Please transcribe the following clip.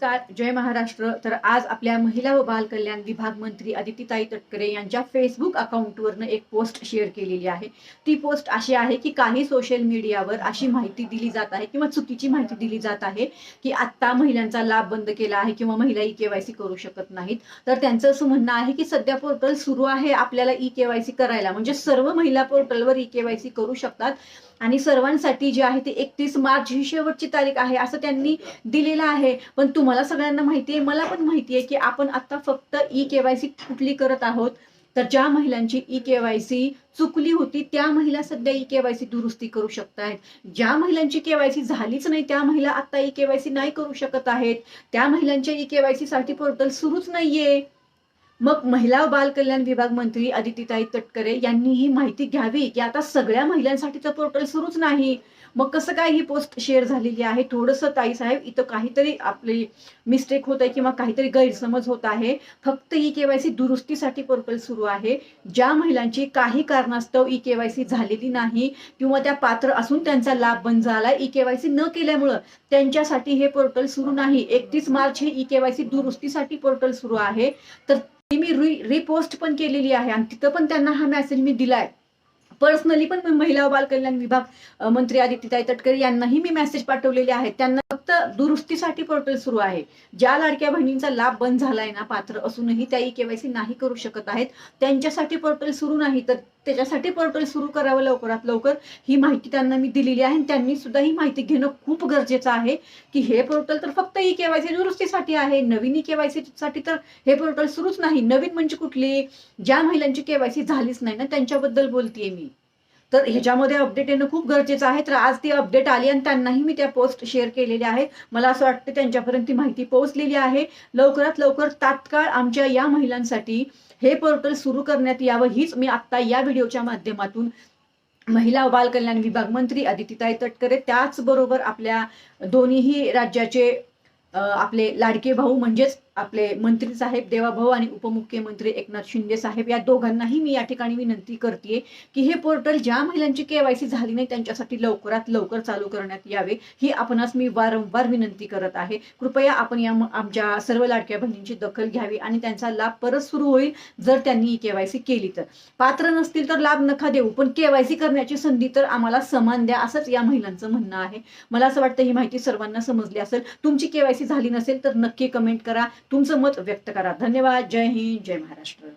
नमस्कार, जय महाराष्ट्र. तर आज आपल्या महिला व बाल कल्याण विभाग मंत्री अदितीताई तटकरे यांच्या फेसबुक अकाउंटवरनं एक पोस्ट शेअर केलेली आहे. ती पोस्ट अशी आहे की काही सोशल मीडियावर अशी माहिती दिली जात आहे किंवा चुकीची माहिती दिली जात आहे की आत्ता महिलांचा लाभ बंद केला आहे किंवा महिला ई-केवायसी करू शकत नाहीत. तर त्यांचं असं म्हणणं आहे की सध्या पोर्टल सुरू आहे आपल्याला ई-केवायसी करायला, म्हणजे सर्व महिला पोर्टलवर ई-केवायसी करू शकतात आणि सर्वांसाठी जे आहे ते 31 मार्च ही शेवटची तारीख आहे असं त्यांनी दिलेलं आहे. पण तुम्हाला सगळ्यांना माहिती आहे, मला पण माहिती आहे की आपण आता फक्त ई-केवायसी कुठली करत आहोत, तर ज्या महिलांची ई-केवायसी चुकली होती त्या महिला सध्या ई-केवायसी दुरुस्ती करू शकतायत. ज्या महिलांची केवायसी झालीच नाही त्या महिला आता ई-केवायसी नाही करू शकत आहेत. त्या महिलांच्या ई-केवायसी साठी पोर्टल सुरूच नाहीये. मग महिला व बाल कल्याण विभाग मंत्री अदितीताई तटकरे यांनी ही माहिती घ्यावी की आता सगळ्या महिलांसाठीचं पोर्टल सुरूच नाही. मग कसं काय ही पोस्ट शेअर झालेली आहे? थोडंसं ताई साहेब इथं काहीतरी आपली मिस्टेक होत आहे किंवा काहीतरी गैरसमज होत आहे. फक्त ई-केवायसी दुरुस्तीसाठी पोर्टल सुरू आहे. ज्या महिलांची काही कारणास्तव ई-केवायसी झालेली नाही किंवा त्या पात्र असून त्यांचा लाभ बंद झाला ई-केवायसी न केल्यामुळं, त्यांच्यासाठी हे पोर्टल सुरू नाही. 31 मार्च हे ई-केवायसी दुरुस्तीसाठी पोर्टल सुरू आहे. तर ती मी रिपोस्ट पण केलेली आहे आणि तिथं पण त्यांना हा मेसेज मी दिलाय. पर्सनली पण महिला व बाल कल्याण विभाग मंत्री अदितीताई तटकरे यांनाही मी मेसेज पाठवलेले आहेत. त्यांना फक्त दुरुस्तीसाठी पोर्टल सुरू आहे. ज्या लाडक्या बहिणींचा लाभ बंद झालाय ना, पात्र असूनही त्या ई-केवायसी नाही करू शकत आहेत, त्यांच्यासाठी पोर्टल सुरू नाही. तर त्याच्यासाठी पोर्टल सुरू करावं लवकरात लवकर, ही माहिती त्यांना मी दिलेली आहे. त्यांनी सुद्धा ही माहिती घेणं खूप गरजेचं आहे की हे पोर्टल तर फक्त ई-केवायसी दुरुस्तीसाठी आहे. नवीन ई-केवायसी साठी तर हे पोर्टल सुरूच नाही. नवीन म्हणजे कुठली? ज्या महिलांची केवायसी झालीच नाही ना त्यांच्याबद्दल बोलतेय मी. तर ह्याच्यामध्ये अपडेट येणं खूप गरजेचं आहे. तर आज ती अपडेट आली आणि त्यांनाही मी त्या पोस्ट शेअर केलेल्या आहेत. मला असं वाटतं त्यांच्यापर्यंत ती माहिती पोहोचलेली आहे. लवकरात लवकर तात्काळ आमच्या या महिलांसाठी हे पोर्टल सुरू करण्यात यावं, हीच मी आता या व्हिडिओच्या माध्यमातून महिला व बाल कल्याण विभाग मंत्री अदितीताई तटकरे, त्याचबरोबर आपल्या दोन्हीही राज्याचे आपले लाडके भाऊ म्हणजेच आपले मंत्री साहेब देवाभाऊ आणि उपमुख्यमंत्री एकनाथ शिंदे साहेब, या दोघांनाही मी या ठिकाणी विनंती करते की हे पोर्टल ज्या महिलांची केवायसी झाली नाही त्यांच्यासाठी लवकरात लवकर चालू करण्यात यावे, ही आपणास मी वारंवार विनंती करत आहे. कृपया आपण या आमच्या सर्व लाडक्या बहिणींची दखल घ्यावी आणि त्यांचा लाभ परत सुरू होईल जर त्यांनी केवायसी केली तर. पात्र नसतील तर लाभ नका देऊ, पण केवायसी करण्याची संधी तर आम्हाला समान द्या, असंच या महिलांचं म्हणणं आहे. मला असं वाटतं ही माहिती सर्वांना समजली असेल. तुमची केवायसी झाली नसेल तर नक्की कमेंट करा, तुमचं मत व्यक्त करा. धन्यवाद. जय हिंद, जय महाराष्ट्र.